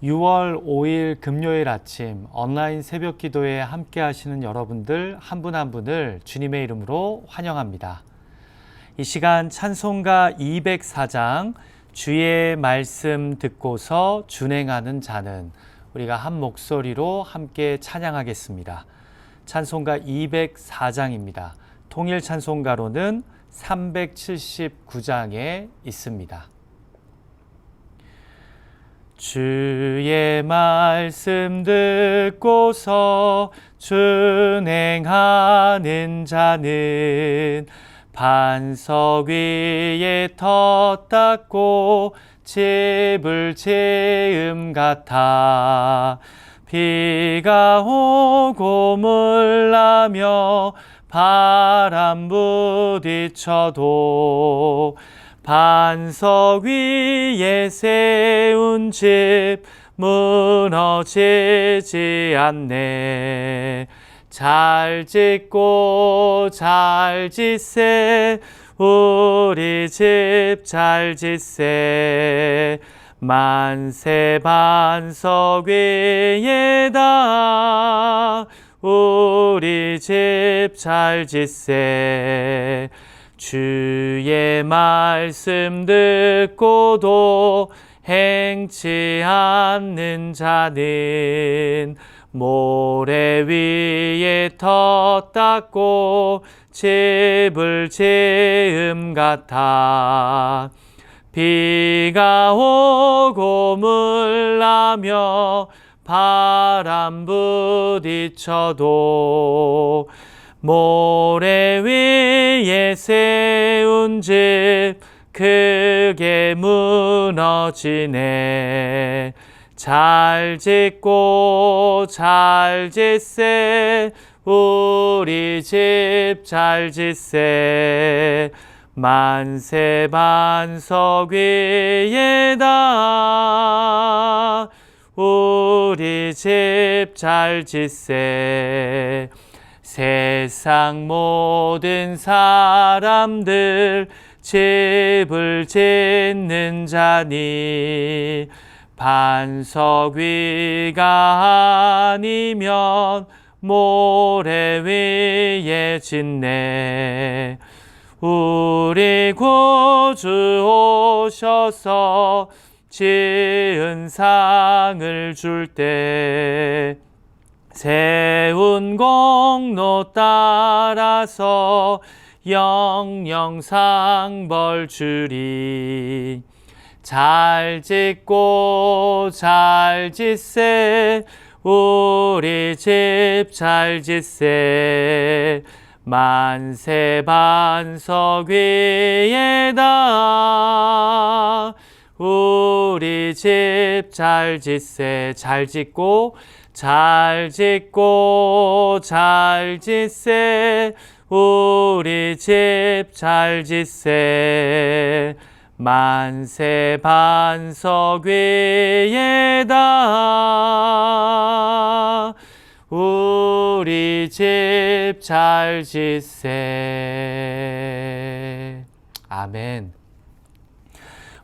6월 5일 금요일 아침 온라인 새벽 기도에 함께 하시는 여러분들 한 분 한 분을 주님의 이름으로 환영합니다. 이 시간 찬송가 204장 주의 말씀 듣고서 준행하는 자는 우리가 한 목소리로 함께 찬양하겠습니다. 찬송가 204장입니다. 통일 찬송가로는 379장에 있습니다. 주의 말씀 듣고서 준행하는 자는 반석 위에 터 닦고 집을 지음 같아 비가 오고 물 나며 바람 부딪혀도 반석 위에 세운 집 무너지지 않네. 잘 짓고 잘 짓세 우리 집 잘 짓세 만세 반석 위에다 우리 집 잘 짓세 주의 말씀 듣고도 행치 않는 자는 모래 위에 터 닦고 집을 지음 같아 비가 오고 물 나며 바람 부딪혀도 모래 위에 세운 집 크게 무너지네. 잘 짓고 잘 짓세 우리 집 잘 짓세 만세 반석 위에다 우리 집 잘 짓세 세상 모든 사람들 집을 짓는 자니 반석 위가 아니면 모래 위에 짓네. 우리 구주 오셔서 지은 상을 줄 때 세운 공로 따라서 영영 상벌 주리. 잘 짓고 잘 짓세 우리 집 잘 짓세 만세 반석 위에다 우리 집 잘 짓세 잘 짓고 잘 짓고 잘 짓세 우리 집 잘 짓세 만세 반석 위에다 우리 집 잘 짓세. 아멘.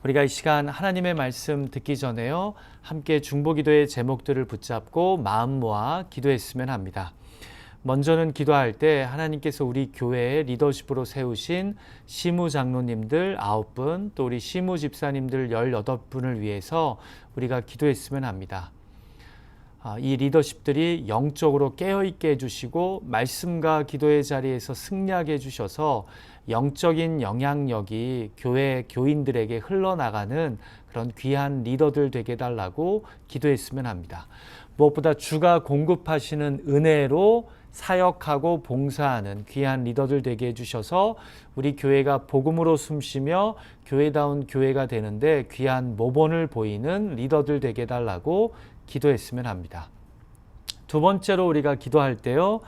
우리가 이 시간 하나님의 말씀 듣기 전에요, 함께 중보기도의 제목들을 붙잡고 마음 모아 기도했으면 합니다. 먼저는 기도할 때 하나님께서 우리 교회의 리더십으로 세우신 시무 장로님들 9분, 또 우리 시무 집사님들 18분을 위해서 우리가 기도했으면 합니다. 이 리더십들이 영적으로 깨어있게 해주시고 말씀과 기도의 자리에서 승리하게 해주셔서 영적인 영향력이 교회 교인들에게 흘러나가는 그런 귀한 리더들 되게 해달라고 기도했으면 합니다. 무엇보다 주가 공급하시는 은혜로 사역하고 봉사하는 귀한 리더들 되게 해주셔서 우리 교회가 복음으로 숨쉬며 교회다운 교회가 되는데 귀한 모본을 보이는 리더들 되게 해달라고 기도했으면 합니다. 두 번째로 우리가 기도할 때요,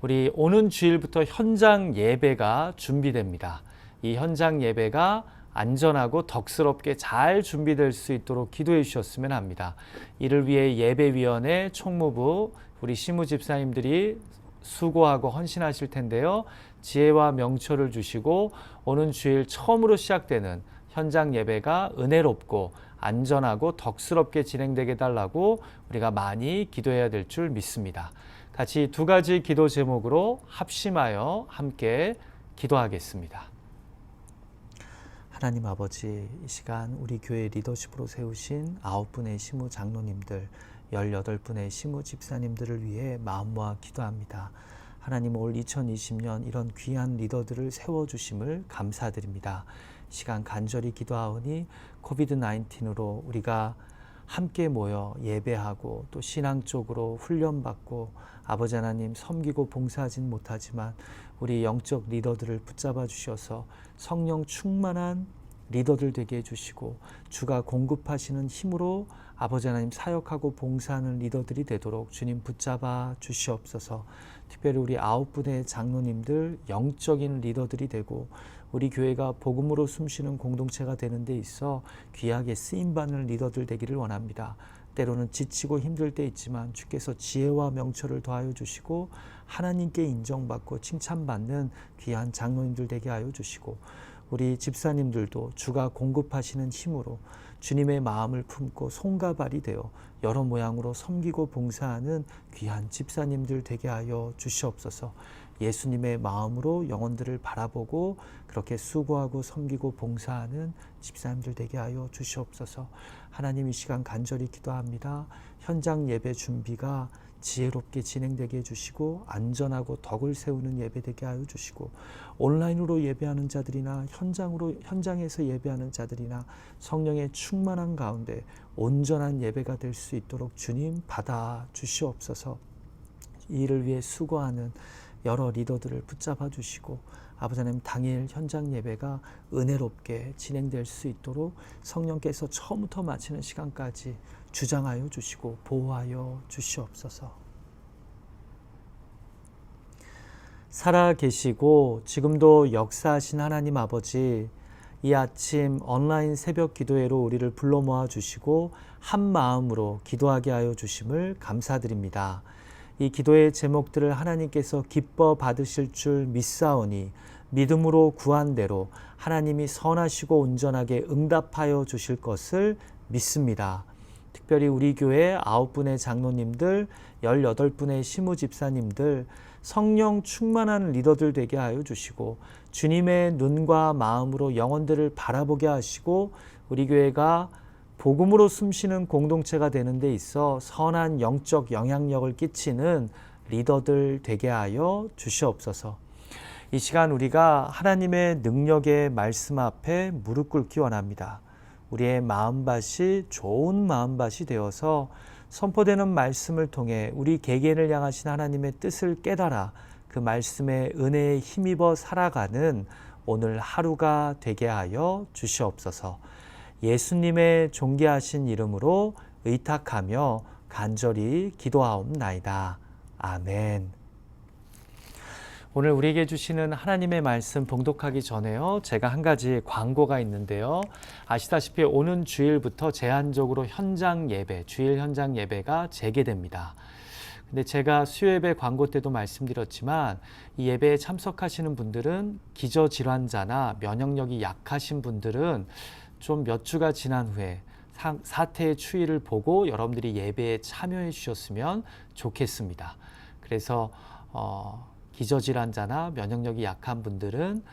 우리 오는 주일부터 현장 예배가 준비됩니다. 이 현장 예배가 안전하고 덕스럽게 잘 준비될 수 있도록 기도해 주셨으면 합니다. 이를 위해 예배위원회 총무부 우리 시무 집사님들이 수고하고 헌신하실 텐데요, 지혜와 명철을 주시고 오는 주일 처음으로 시작되는 현장 예배가 은혜롭고 안전하고 덕스럽게 진행되게 해달라고 우리가 많이 기도해야 될 줄 믿습니다. 같이 두 가지 기도 제목으로 합심하여 함께 기도하겠습니다. 하나님 아버지, 이 시간 우리 교회 리더십으로 세우신 9분의 시무 장로님들, 18분의 시무 집사님들을 위해 마음 모아 기도합니다. 하나님, 올 2020년 이런 귀한 리더들을 세워주심을 감사드립니다. 시간 간절히 기도하오니 코비드-19으로 우리가 함께 모여 예배하고 또 신앙적으로 훈련받고 아버지 하나님 섬기고 봉사하진 못하지만 우리 영적 리더들을 붙잡아 주셔서 성령 충만한 리더들 되게 해주시고 주가 공급하시는 힘으로 아버지 하나님 사역하고 봉사하는 리더들이 되도록 주님 붙잡아 주시옵소서. 특별히 우리 9분의 장로님들 영적인 리더들이 되고 우리 교회가 복음으로 숨쉬는 공동체가 되는 데 있어 귀하게 쓰임받는 리더들 되기를 원합니다. 때로는 지치고 힘들 때 있지만 주께서 지혜와 명철을 더하여 주시고 하나님께 인정받고 칭찬받는 귀한 장로님들 되게 하여 주시고 우리 집사님들도 주가 공급하시는 힘으로 주님의 마음을 품고 손과 발이 되어 여러 모양으로 섬기고 봉사하는 귀한 집사님들 되게 하여 주시옵소서. 예수님의 마음으로 영혼들을 바라보고 그렇게 수고하고 섬기고 봉사하는 집사님들 되게 하여 주시옵소서. 하나님, 이 시간 간절히 기도합니다. 현장 예배 준비가 지혜롭게 진행되게 해주시고 안전하고 덕을 세우는 예배 되게 하여 주시고 온라인으로 예배하는 자들이나 현장에서 예배하는 자들이나 성령의 충만한 가운데 온전한 예배가 될 수 있도록 주님 받아 주시옵소서. 이 일을 위해 수고하는 여러 리더들을 붙잡아 주시고 아버지 하나님, 당일 현장 예배가 은혜롭게 진행될 수 있도록 성령께서 처음부터 마치는 시간까지 주장하여 주시고 보호하여 주시옵소서. 살아 계시고 지금도 역사하신 하나님 아버지, 이 아침 온라인 새벽 기도회로 우리를 불러 모아 주시고 한 마음으로 기도하게 하여 주심을 감사드립니다. 이 기도의 제목들을 하나님께서 기뻐 받으실 줄 믿사오니 믿음으로 구한 대로 하나님이 선하시고 온전하게 응답하여 주실 것을 믿습니다. 특별히 우리 교회 9분의 장로님들, 18분의 시무집사님들, 성령 충만한 리더들 되게 하여 주시고 주님의 눈과 마음으로 영혼들을 바라보게 하시고 우리 교회가 복음으로 숨쉬는 공동체가 되는 데 있어 선한 영적 영향력을 끼치는 리더들 되게 하여 주시옵소서. 이 시간 우리가 하나님의 능력의 말씀 앞에 무릎 꿇기 원합니다. 우리의 마음밭이 좋은 마음밭이 되어서 선포되는 말씀을 통해 우리 개개인을 향하신 하나님의 뜻을 깨달아 그 말씀의 은혜에 힘입어 살아가는 오늘 하루가 되게 하여 주시옵소서. 예수님의 존귀하신 이름으로 의탁하며 간절히 기도하옵나이다. 아멘. 오늘 우리에게 주시는 하나님의 말씀 봉독하기 전에요, 제가 한 가지 광고가 있는데요. 아시다시피 오는 주일부터 제한적으로 주일 현장 예배가 재개됩니다. 근데 제가 수요예배 광고 때도 말씀드렸지만 이 예배에 참석하시는 분들은 기저질환자나 면역력이 약하신 분들은 좀 몇 주가 지난 후에 사태의 추이를 보고 여러분들이 예배에 참여해 주셨으면 좋겠습니다. 그래서 기저질환자나 면역력이 약한 분들은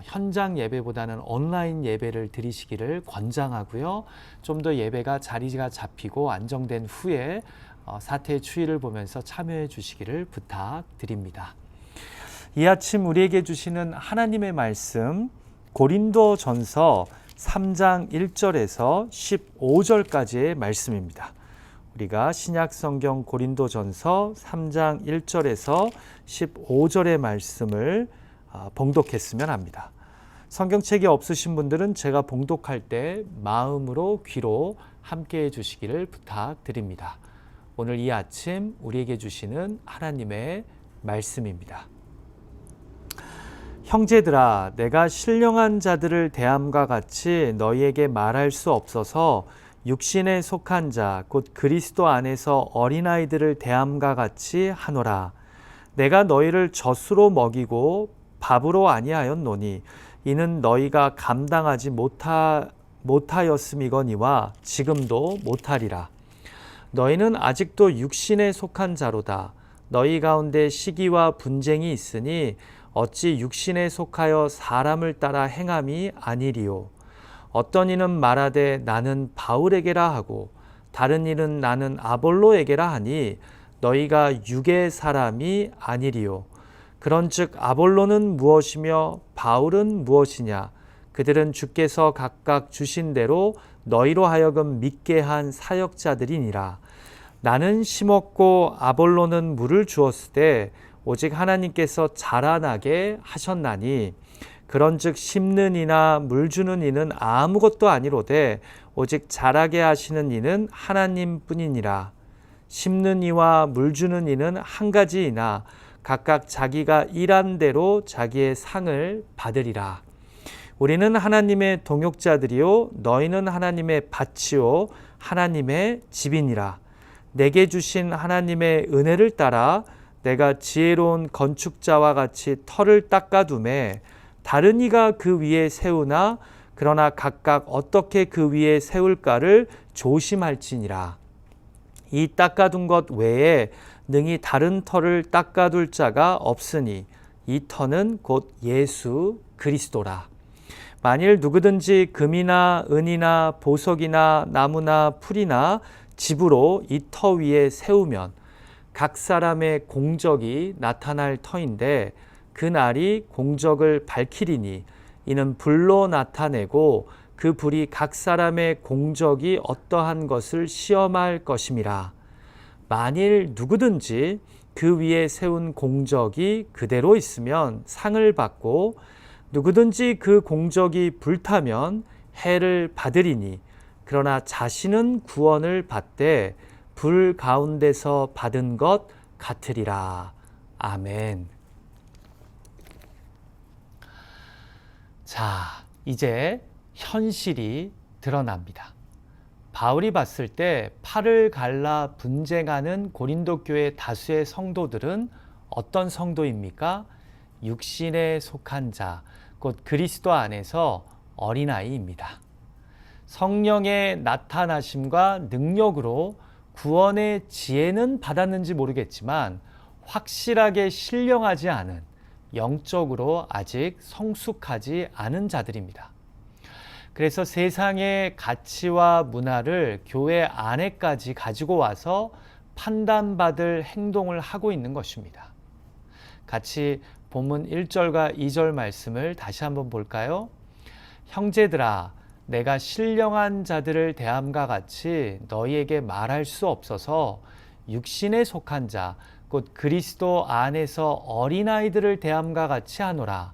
현장 예배보다는 온라인 예배를 드리시기를 권장하고요. 좀 더 예배가 자리가 잡히고 안정된 후에 사태의 추이를 보면서 참여해 주시기를 부탁드립니다. 이 아침 우리에게 주시는 하나님의 말씀, 고린도전서 3장 1절에서 15절까지의 말씀입니다. 우리가 신약성경 고린도전서 3장 1절에서 15절의 말씀을 봉독했으면 합니다. 성경책이 없으신 분들은 제가 봉독할 때 마음으로 귀로 함께해 주시기를 부탁드립니다. 오늘 이 아침 우리에게 주시는 하나님의 말씀입니다. 형제들아, 내가 신령한 자들을 대함과 같이 너희에게 말할 수 없어서 육신에 속한 자, 곧 그리스도 안에서 어린아이들을 대함과 같이 하노라. 내가 너희를 젖으로 먹이고 밥으로 아니하였노니 이는 너희가 감당하지 못하였음이거니와 지금도 못하리라. 너희는 아직도 육신에 속한 자로다. 너희 가운데 시기와 분쟁이 있으니 어찌 육신에 속하여 사람을 따라 행함이 아니리요. 어떤 이는 말하되 나는 바울에게라 하고 다른 이는 나는 아볼로에게라 하니 너희가 육의 사람이 아니리요. 그런즉 아볼로는 무엇이며 바울은 무엇이냐? 그들은 주께서 각각 주신 대로 너희로 하여금 믿게 한 사역자들이니라. 나는 심었고 아볼로는 물을 주었을 때 오직 하나님께서 자라나게 하셨나니 그런즉 심는 이나 물 주는 이는 아무것도 아니로되 오직 자라게 하시는 이는 하나님뿐이니라. 심는 이와 물 주는 이는 한 가지이나 각각 자기가 일한 대로 자기의 상을 받으리라. 우리는 하나님의 동역자들이요 너희는 하나님의 밭이요 하나님의 집이니라. 내게 주신 하나님의 은혜를 따라 내가 지혜로운 건축자와 같이 터를 닦아둠에 다른 이가 그 위에 세우나 그러나 각각 어떻게 그 위에 세울까를 조심할지니라. 이 닦아둔 것 외에 능히 다른 터를 닦아둘 자가 없으니 이 터는 곧 예수 그리스도라. 만일 누구든지 금이나 은이나 보석이나 나무나 풀이나 집으로 이 터 위에 세우면 각 사람의 공적이 나타날 터인데 그 날이 공적을 밝히리니 이는 불로 나타내고 그 불이 각 사람의 공적이 어떠한 것을 시험할 것임이라. 만일 누구든지 그 위에 세운 공적이 그대로 있으면 상을 받고 누구든지 그 공적이 불타면 해를 받으리니 그러나 자신은 구원을 받되 불 가운데서 받은 것 같으리라. 아멘. 자, 이제 현실이 드러납니다. 바울이 봤을 때 팔을 갈라 분쟁하는 고린도 교회 다수의 성도들은 어떤 성도입니까? 육신에 속한 자, 곧 그리스도 안에서 어린아이입니다. 성령의 나타나심과 능력으로 구원의 지혜는 받았는지 모르겠지만 확실하게 신령하지 않은, 영적으로 아직 성숙하지 않은 자들입니다. 그래서 세상의 가치와 문화를 교회 안에까지 가지고 와서 판단받을 행동을 하고 있는 것입니다. 같이 본문 1절과 2절 말씀을 다시 한번 볼까요? 형제들아, 내가 신령한 자들을 대함과 같이 너희에게 말할 수 없어서 육신에 속한 자, 곧 그리스도 안에서 어린아이들을 대함과 같이 하노라.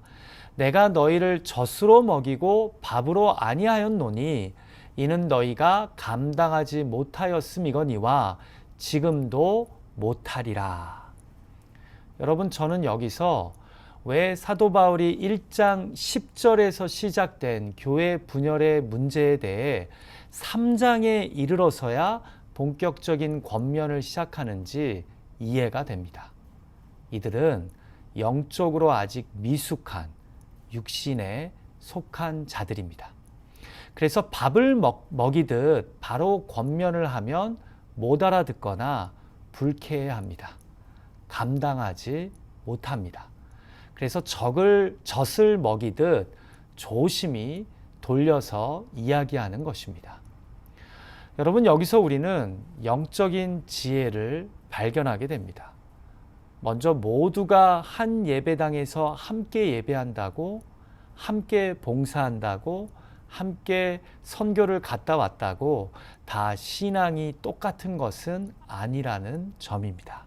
내가 너희를 젖으로 먹이고 밥으로 아니하였노니 이는 너희가 감당하지 못하였음이거니와 지금도 못하리라. 여러분, 저는 여기서 왜 사도 바울이 1장 10절에서 시작된 교회 분열의 문제에 대해 3장에 이르러서야 본격적인 권면을 시작하는지 이해가 됩니다. 이들은 영적으로 아직 미숙한 육신에 속한 자들입니다. 그래서 밥을 먹이듯 바로 권면을 하면 못 알아듣거나 불쾌해합니다. 감당하지 못합니다. 그래서 젖을 먹이듯 조심히 돌려서 이야기하는 것입니다. 여러분, 여기서 우리는 영적인 지혜를 발견하게 됩니다. 먼저 모두가 한 예배당에서 함께 예배한다고, 함께 봉사한다고, 함께 선교를 갔다 왔다고 다 신앙이 똑같은 것은 아니라는 점입니다.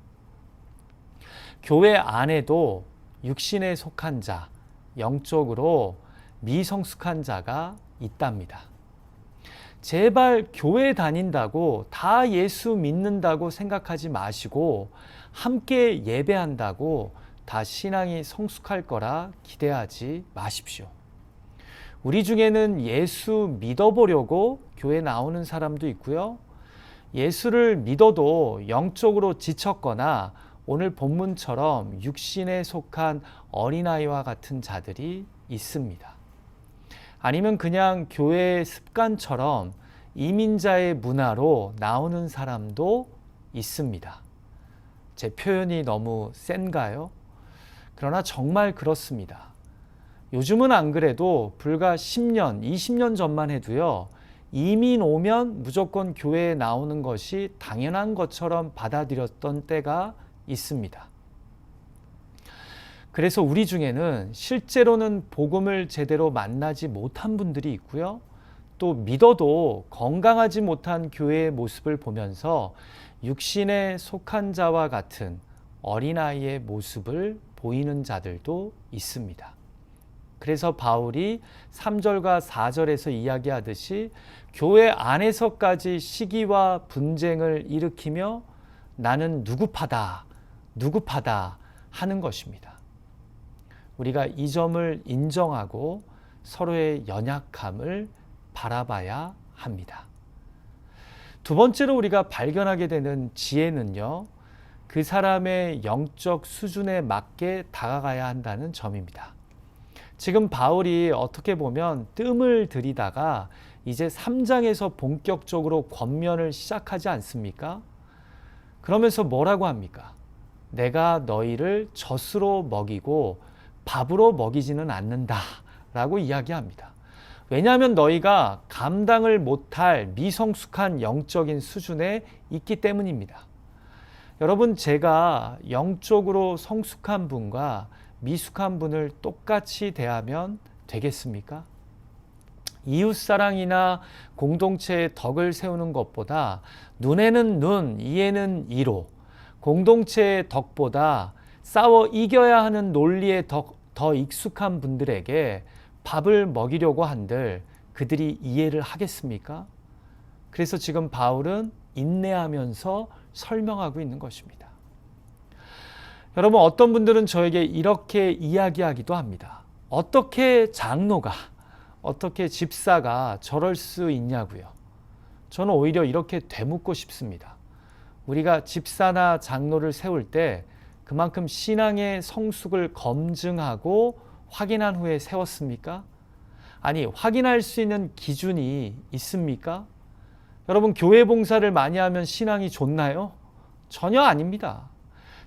교회 안에도 육신에 속한 자, 영적으로 미성숙한 자가 있답니다. 제발 교회 다닌다고 다 예수 믿는다고 생각하지 마시고 함께 예배한다고 다 신앙이 성숙할 거라 기대하지 마십시오. 우리 중에는 예수 믿어보려고 교회 나오는 사람도 있고요. 예수를 믿어도 영적으로 지쳤거나 오늘 본문처럼 육신에 속한 어린아이와 같은 자들이 있습니다. 아니면 그냥 교회의 습관처럼 이민자의 문화로 나오는 사람도 있습니다. 제 표현이 너무 센가요? 그러나 정말 그렇습니다. 요즘은 안 그래도 불과 10년, 20년 전만 해도요, 이민 오면 무조건 교회에 나오는 것이 당연한 것처럼 받아들였던 때가 있습니다. 그래서 우리 중에는 실제로는 복음을 제대로 만나지 못한 분들이 있고요. 또 믿어도 건강하지 못한 교회의 모습을 보면서 육신에 속한 자와 같은 어린아이의 모습을 보이는 자들도 있습니다. 그래서 바울이 3절과 4절에서 이야기하듯이 교회 안에서까지 시기와 분쟁을 일으키며 나는 누구파다 하는 것입니다. 우리가 이 점을 인정하고 서로의 연약함을 바라봐야 합니다. 두 번째로 우리가 발견하게 되는 지혜는요, 그 사람의 영적 수준에 맞게 다가가야 한다는 점입니다. 지금 바울이 어떻게 보면 뜸을 들이다가 이제 3장에서 본격적으로 권면을 시작하지 않습니까? 그러면서 뭐라고 합니까? 내가 너희를 젖으로 먹이고 밥으로 먹이지는 않는다 라고 이야기합니다. 왜냐하면 너희가 감당을 못할 미성숙한 영적인 수준에 있기 때문입니다. 여러분, 제가 영적으로 성숙한 분과 미숙한 분을 똑같이 대하면 되겠습니까? 이웃사랑이나 공동체의 덕을 세우는 것보다 눈에는 눈, 이에는 이로 공동체의 덕보다 싸워 이겨야 하는 논리에 더 익숙한 분들에게 밥을 먹이려고 한들 그들이 이해를 하겠습니까? 그래서 지금 바울은 인내하면서 설명하고 있는 것입니다. 여러분, 어떤 분들은 저에게 이렇게 이야기하기도 합니다. 어떻게 장로가, 어떻게 집사가 저럴 수 있냐고요. 저는 오히려 이렇게 되묻고 싶습니다. 우리가 집사나 장로를 세울 때 그만큼 신앙의 성숙을 검증하고 확인한 후에 세웠습니까? 아니, 확인할 수 있는 기준이 있습니까? 여러분, 교회 봉사를 많이 하면 신앙이 좋나요? 전혀 아닙니다.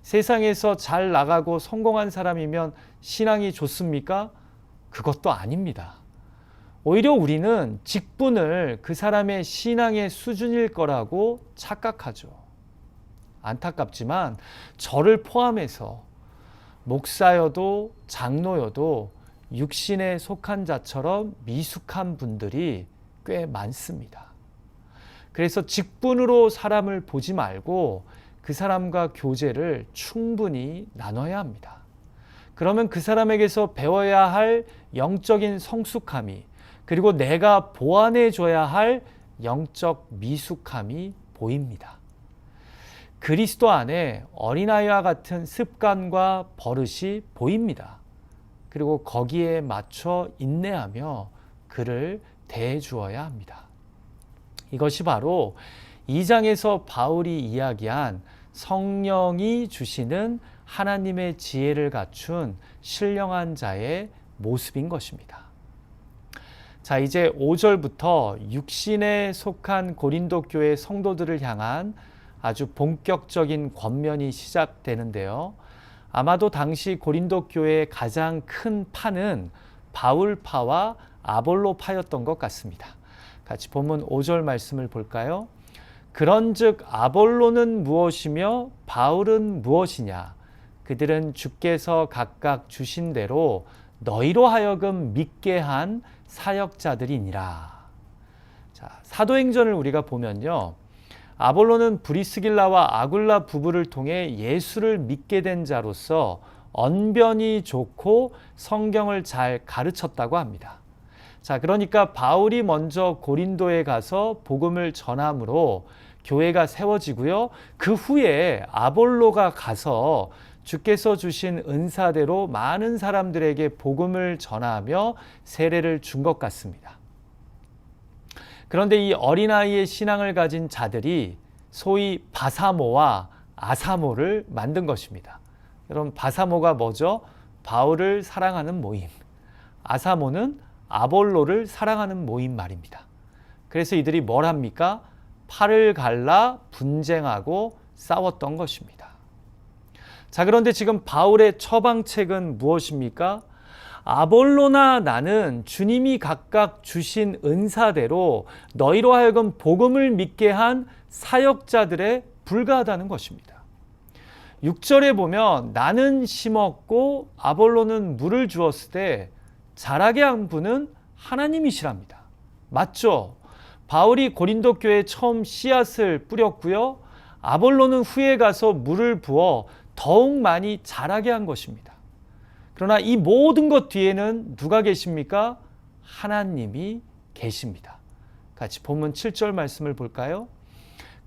세상에서 잘 나가고 성공한 사람이면 신앙이 좋습니까? 그것도 아닙니다. 오히려 우리는 직분을 그 사람의 신앙의 수준일 거라고 착각하죠. 안타깝지만 저를 포함해서 목사여도 장로여도 육신에 속한 자처럼 미숙한 분들이 꽤 많습니다. 그래서 직분으로 사람을 보지 말고 그 사람과 교제를 충분히 나눠야 합니다. 그러면 그 사람에게서 배워야 할 영적인 성숙함이, 그리고 내가 보완해 줘야 할 영적 미숙함이 보입니다. 그리스도 안에 어린아이와 같은 습관과 버릇이 보입니다. 그리고 거기에 맞춰 인내하며 그를 대해 주어야 합니다. 이것이 바로 2장에서 바울이 이야기한 성령이 주시는 하나님의 지혜를 갖춘 신령한 자의 모습인 것입니다. 자, 이제 5절부터 육신에 속한 고린도 교회 성도들을 향한 아주 본격적인 권면이 시작되는데요. 아마도 당시 고린도 교회의 가장 큰 파는 바울파와 아볼로파였던 것 같습니다. 같이 본문 5절 말씀을 볼까요? 그런즉 아볼로는 무엇이며 바울은 무엇이냐? 그들은 주께서 각각 주신 대로 너희로 하여금 믿게 한 사역자들이니라. 자, 사도행전을 우리가 보면요, 아볼로는 브리스길라와 아굴라 부부를 통해 예수를 믿게 된 자로서 언변이 좋고 성경을 잘 가르쳤다고 합니다. 자, 그러니까 바울이 먼저 고린도에 가서 복음을 전함으로 교회가 세워지고요. 그 후에 아볼로가 가서 주께서 주신 은사대로 많은 사람들에게 복음을 전하며 세례를 준 것 같습니다. 그런데 이 어린아이의 신앙을 가진 자들이 소위 바사모와 아사모를 만든 것입니다. 여러분, 바사모가 뭐죠? 바울을 사랑하는 모임. 아사모는 아볼로를 사랑하는 모임 말입니다. 그래서 이들이 뭘 합니까? 팔을 갈라 분쟁하고 싸웠던 것입니다. 자, 그런데 지금 바울의 처방책은 무엇입니까? 아볼로나 나는 주님이 각각 주신 은사대로 너희로 하여금 복음을 믿게 한 사역자들에 불과하다는 것입니다. 6절에 보면 나는 심었고 아볼로는 물을 주었을 때 자라게 한 분은 하나님이시랍니다. 맞죠? 바울이 고린도 교회에 처음 씨앗을 뿌렸고요. 아볼로는 후에 가서 물을 부어 더욱 많이 자라게 한 것입니다. 그러나 이 모든 것 뒤에는 누가 계십니까? 하나님이 계십니다. 같이 본문 7절 말씀을 볼까요?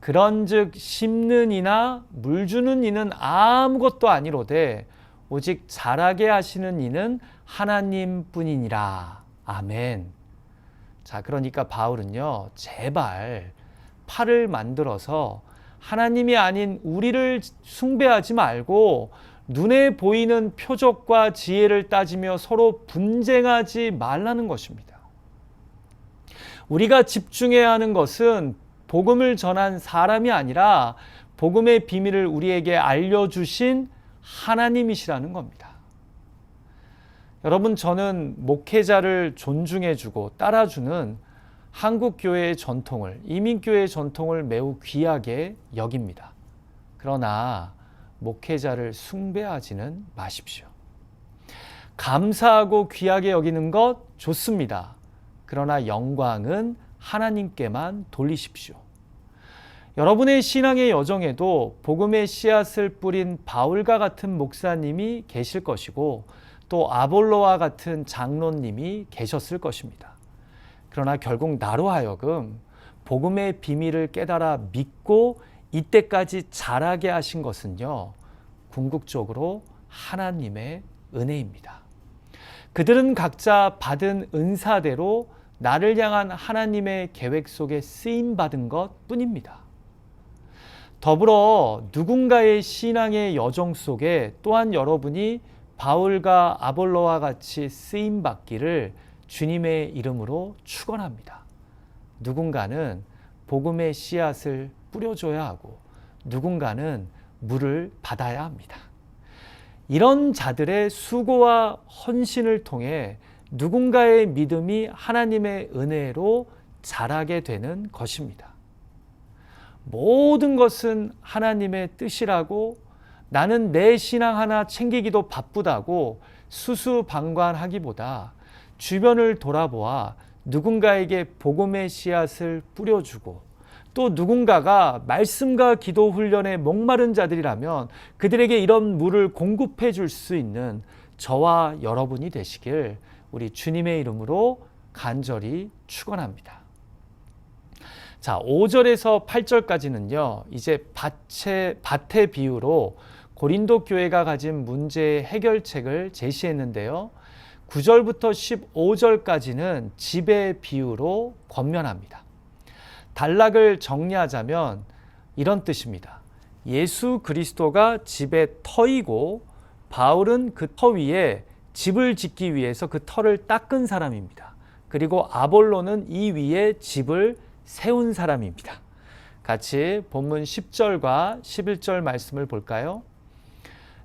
그런즉 심는 이나 물 주는 이는 아무것도 아니로되 오직 자라게 하시는 이는 하나님뿐이니라. 아멘. 자, 그러니까 바울은요, 제발 팔을 만들어서 하나님이 아닌 우리를 숭배하지 말고 눈에 보이는 표적과 지혜를 따지며 서로 분쟁하지 말라는 것입니다. 우리가 집중해야 하는 것은 복음을 전한 사람이 아니라 복음의 비밀을 우리에게 알려주신 하나님이시라는 겁니다. 여러분, 저는 목회자를 존중해주고 따라주는 한국교회의 전통을, 이민교회의 전통을 매우 귀하게 여깁니다. 그러나 목회자를 숭배하지는 마십시오. 감사하고 귀하게 여기는 것 좋습니다. 그러나 영광은 하나님께만 돌리십시오. 여러분의 신앙의 여정에도 복음의 씨앗을 뿌린 바울과 같은 목사님이 계실 것이고 또 아볼로와 같은 장로님이 계셨을 것입니다. 그러나 결국 나로 하여금 복음의 비밀을 깨달아 믿고 이때까지 자라게 하신 것은요, 궁극적으로 하나님의 은혜입니다. 그들은 각자 받은 은사대로 나를 향한 하나님의 계획 속에 쓰임받은 것 뿐입니다. 더불어 누군가의 신앙의 여정 속에 또한 여러분이 바울과 아볼로와 같이 쓰임받기를 주님의 이름으로 축원합니다. 누군가는 복음의 씨앗을 뿌려줘야 하고 누군가는 물을 받아야 합니다. 이런 자들의 수고와 헌신을 통해 누군가의 믿음이 하나님의 은혜로 자라게 되는 것입니다. 모든 것은 하나님의 뜻이라고 나는 내 신앙 하나 챙기기도 바쁘다고 수수방관하기보다 주변을 돌아보아 누군가에게 복음의 씨앗을 뿌려주고 또 누군가가 말씀과 기도 훈련에 목마른 자들이라면 그들에게 이런 물을 공급해 줄 수 있는 저와 여러분이 되시길 우리 주님의 이름으로 간절히 축원합니다. 자, 5절에서 8절까지는요. 이제 밭의 비유로 고린도 교회가 가진 문제의 해결책을 제시했는데요. 9절부터 15절까지는 집의 비유로 권면합니다. 단락을 정리하자면 이런 뜻입니다. 예수 그리스도가 집의 터이고 바울은 그 터 위에 집을 짓기 위해서 그 터를 닦은 사람입니다. 그리고 아볼로는 이 위에 집을 세운 사람입니다. 같이 본문 10절과 11절 말씀을 볼까요?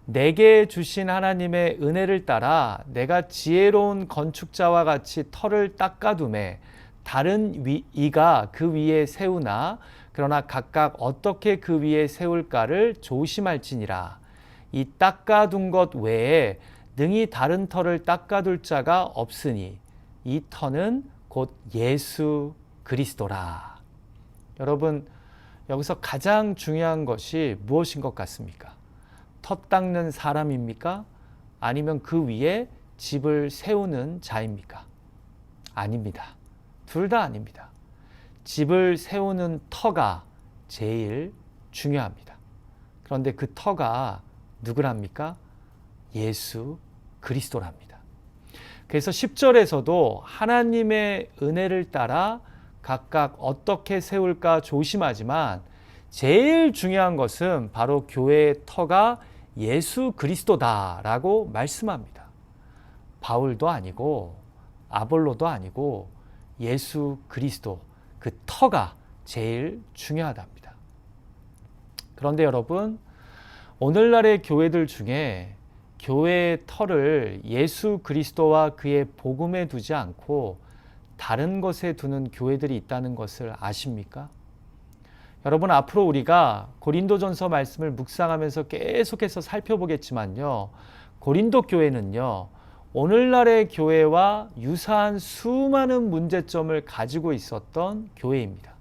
내게 주신 하나님의 은혜를 따라 내가 지혜로운 건축자와 같이 터를 닦아두매 다른 이가 그 위에 세우나 그러나 각각 어떻게 그 위에 세울까를 조심할지니라. 이 닦아둔 것 외에 능히 다른 터를 닦아둘 자가 없으니 이 터는 곧 예수 그리스도라. 여러분, 여기서 가장 중요한 것이 무엇인 것 같습니까? 터 닦는 사람입니까? 아니면 그 위에 집을 세우는 자입니까? 아닙니다. 둘 다 아닙니다. 집을 세우는 터가 제일 중요합니다. 그런데 그 터가 누구랍니까? 예수 그리스도랍니다. 그래서 10절에서도 하나님의 은혜를 따라 각각 어떻게 세울까 조심하지만 제일 중요한 것은 바로 교회의 터가 예수 그리스도다라고 말씀합니다. 바울도 아니고 아볼로도 아니고 예수 그리스도, 그 터가 제일 중요하답니다. 그런데 여러분, 오늘날의 교회들 중에 교회의 터를 예수 그리스도와 그의 복음에 두지 않고 다른 것에 두는 교회들이 있다는 것을 아십니까? 여러분, 앞으로 우리가 고린도전서 말씀을 묵상하면서 계속해서 살펴보겠지만요, 고린도 교회는요, 오늘날의 교회와 유사한 수많은 문제점을 가지고 있었던 교회입니다.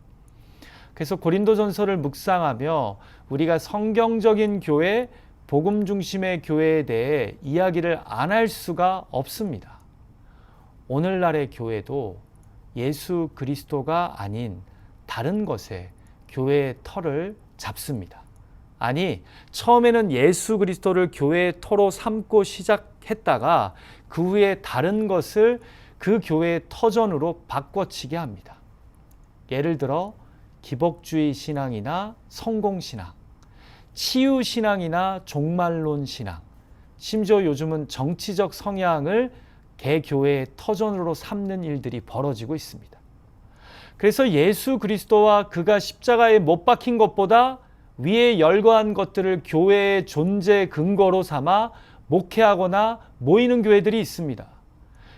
그래서 고린도전서를 묵상하며 우리가 성경적인 교회, 복음 중심의 교회에 대해 이야기를 안 할 수가 없습니다. 오늘날의 교회도 예수 그리스도가 아닌 다른 것에 교회의 터를 잡습니다. 아니, 처음에는 예수 그리스도를 교회의 터로 삼고 시작했다가 그 후에 다른 것을 그 교회의 터전으로 바꿔치게 합니다. 예를 들어 기복주의 신앙이나 성공신앙, 치유신앙이나 종말론 신앙, 심지어 요즘은 정치적 성향을 개교회의 터전으로 삼는 일들이 벌어지고 있습니다. 그래서 예수 그리스도와 그가 십자가에 못 박힌 것보다 위에 열거한 것들을 교회의 존재 근거로 삼아 목회하거나 모이는 교회들이 있습니다.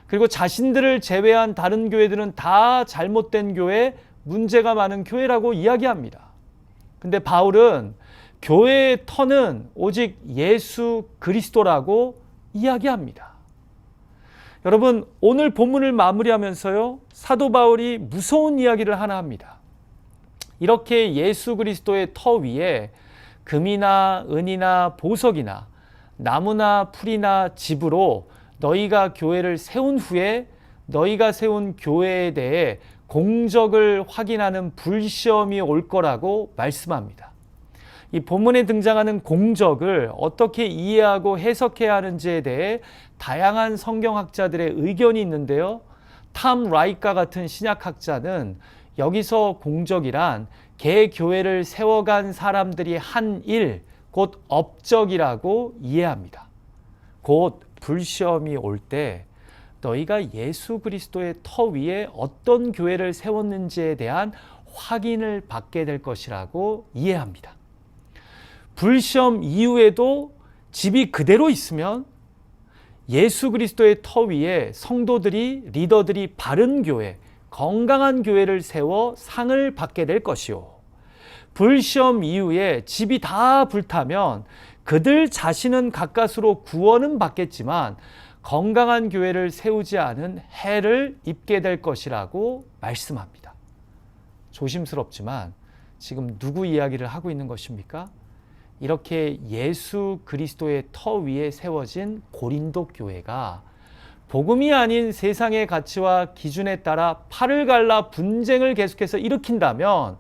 그리고 자신들을 제외한 다른 교회들은 다 잘못된 교회, 문제가 많은 교회라고 이야기합니다. 근데 바울은 교회의 터는 오직 예수 그리스도라고 이야기합니다. 여러분, 오늘 본문을 마무리하면서요, 사도 바울이 무서운 이야기를 하나 합니다. 이렇게 예수 그리스도의 터 위에 금이나 은이나 보석이나 나무나 풀이나 집으로 너희가 교회를 세운 후에 너희가 세운 교회에 대해 공적을 확인하는 불시험이 올 거라고 말씀합니다. 이 본문에 등장하는 공적을 어떻게 이해하고 해석해야 하는지에 대해 다양한 성경학자들의 의견이 있는데요. 탐 라이카 같은 신약학자는 여기서 공적이란 개교회를 세워간 사람들이 한 일, 곧 업적이라고 이해합니다. 곧 불시험이 올 때 너희가 예수 그리스도의 터 위에 어떤 교회를 세웠는지에 대한 확인을 받게 될 것이라고 이해합니다. 불시험 이후에도 집이 그대로 있으면 예수 그리스도의 터 위에 성도들이, 리더들이 바른 교회, 건강한 교회를 세워 상을 받게 될 것이요. 불시험 이후에 집이 다 불타면 그들 자신은 가까스로 구원은 받겠지만 건강한 교회를 세우지 않은 해를 입게 될 것이라고 말씀합니다. 조심스럽지만 지금 누구 이야기를 하고 있는 것입니까? 이렇게 예수 그리스도의 터 위에 세워진 고린도 교회가 복음이 아닌 세상의 가치와 기준에 따라 팔을 갈라 분쟁을 계속해서 일으킨다면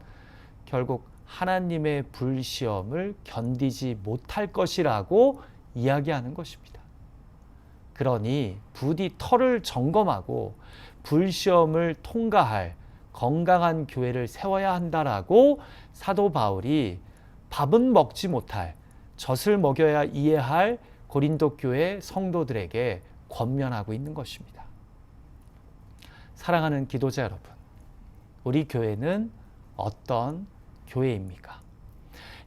결국 하나님의 불시험을 견디지 못할 것이라고 이야기하는 것입니다. 그러니 부디 터를 점검하고 불시험을 통과할 건강한 교회를 세워야 한다라고 사도 바울이 밥은 먹지 못할, 젖을 먹여야 이해할 고린도 교회 성도들에게 권면하고 있는 것입니다. 사랑하는 기도자 여러분, 우리 교회는 어떤 교회입니까?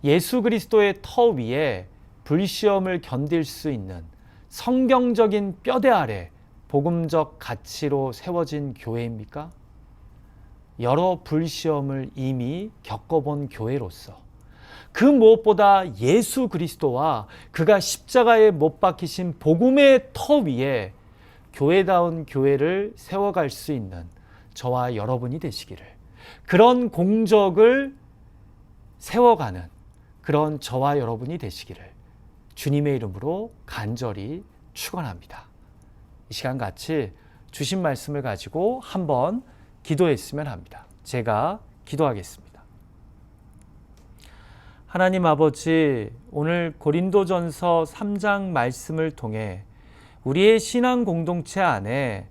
예수 그리스도의 터 위에 불시험을 견딜 수 있는 성경적인 뼈대 아래 복음적 가치로 세워진 교회입니까? 여러 불시험을 이미 겪어본 교회로서 그 무엇보다 예수 그리스도와 그가 십자가에 못 박히신 복음의 터 위에 교회다운 교회를 세워갈 수 있는 저와 여러분이 되시기를, 그런 공적을 세워가는 그런 저와 여러분이 되시기를 주님의 이름으로 간절히 축원합니다. 이 시간 같이 주신 말씀을 가지고 한번 기도했으면 합니다. 제가 기도하겠습니다. 하나님 아버지, 오늘 고린도전서 3장 말씀을 통해 우리의 신앙 공동체 안에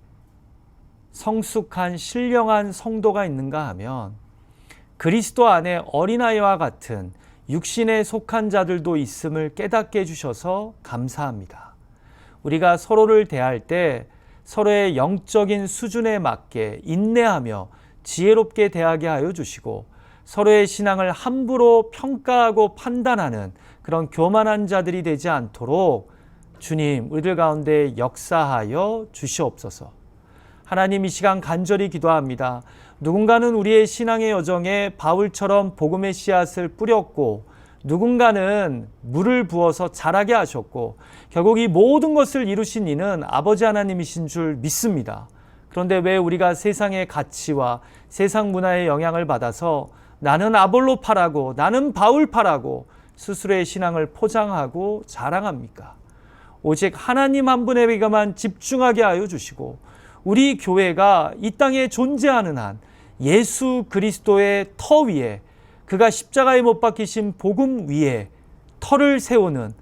성숙한 신령한 성도가 있는가 하면 그리스도 안에 어린아이와 같은 육신에 속한 자들도 있음을 깨닫게 해주셔서 감사합니다. 우리가 서로를 대할 때 서로의 영적인 수준에 맞게 인내하며 지혜롭게 대하게 하여 주시고 서로의 신앙을 함부로 평가하고 판단하는 그런 교만한 자들이 되지 않도록 주님 우리들 가운데 역사하여 주시옵소서. 하나님, 이 시간 간절히 기도합니다. 누군가는 우리의 신앙의 여정에 바울처럼 복음의 씨앗을 뿌렸고 누군가는 물을 부어서 자라게 하셨고 결국 이 모든 것을 이루신 이는 아버지 하나님이신 줄 믿습니다. 그런데 왜 우리가 세상의 가치와 세상 문화의 영향을 받아서 나는 아볼로파라고 나는 바울파라고 스스로의 신앙을 포장하고 자랑합니까? 오직 하나님 한 분에게만 집중하게 하여 주시고 우리 교회가 이 땅에 존재하는 한 예수 그리스도의 터 위에 그가 십자가에 못 박히신 복음 위에 터를 세우는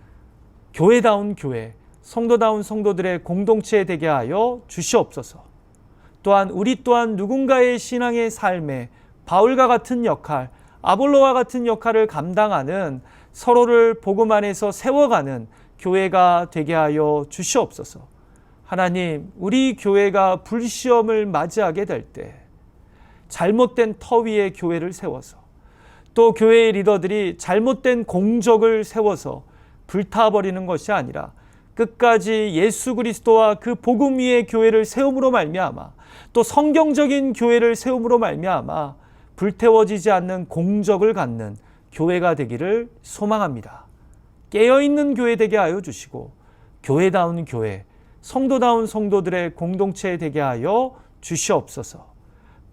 교회다운 교회, 성도다운 성도들의 공동체 되게 하여 주시옵소서. 또한 우리 또한 누군가의 신앙의 삶에 바울과 같은 역할, 아볼로와 같은 역할을 감당하는 서로를 복음 안에서 세워가는 교회가 되게 하여 주시옵소서. 하나님, 우리 교회가 불시험을 맞이하게 될 때 잘못된 터 위에 교회를 세워서 또 교회의 리더들이 잘못된 공적을 세워서 불타버리는 것이 아니라 끝까지 예수 그리스도와 그 복음 위에 교회를 세움으로 말미암아 또 성경적인 교회를 세움으로 말미암아 불태워지지 않는 공적을 갖는 교회가 되기를 소망합니다. 깨어있는 교회 되게 하여 주시고 교회다운 교회, 성도다운 성도들의 공동체 되게 하여 주시옵소서.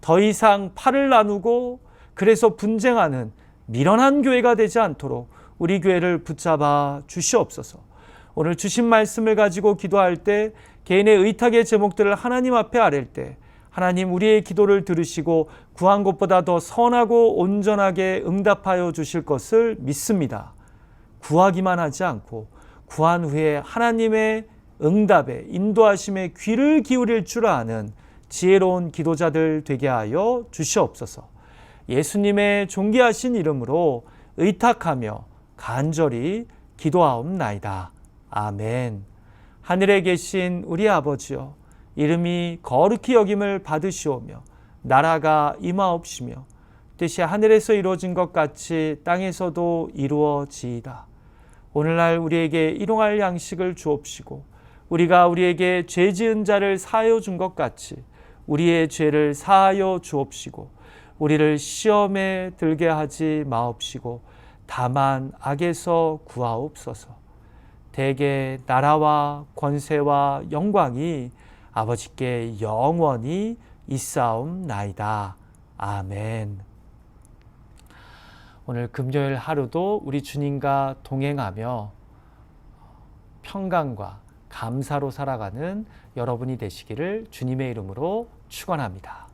더 이상 팔을 나누고 그래서 분쟁하는 미련한 교회가 되지 않도록 우리 교회를 붙잡아 주시옵소서. 오늘 주신 말씀을 가지고 기도할 때 개인의 의탁의 제목들을 하나님 앞에 아랠 때 하나님 우리의 기도를 들으시고 구한 것보다 더 선하고 온전하게 응답하여 주실 것을 믿습니다. 구하기만 하지 않고 구한 후에 하나님의 응답에 인도하심에 귀를 기울일 줄 아는 지혜로운 기도자들 되게 하여 주시옵소서. 예수님의 존귀하신 이름으로 의탁하며 간절히 기도하옵나이다. 아멘. 하늘에 계신 우리 아버지여, 이름이 거룩히 여김을 받으시오며 나라가 임하옵시며 뜻이 하늘에서 이루어진 것 같이 땅에서도 이루어지이다. 오늘날 우리에게 일용할 양식을 주옵시고 우리가 우리에게 죄 지은 자를 사하여 준 것 같이 우리의 죄를 사하여 주옵시고 우리를 시험에 들게 하지 마옵시고 다만 악에서 구하옵소서. 대개 나라와 권세와 영광이 아버지께 영원히 있사옵나이다. 아멘. 오늘 금요일 하루도 우리 주님과 동행하며 평강과 감사로 살아가는 여러분이 되시기를 주님의 이름으로 축원합니다.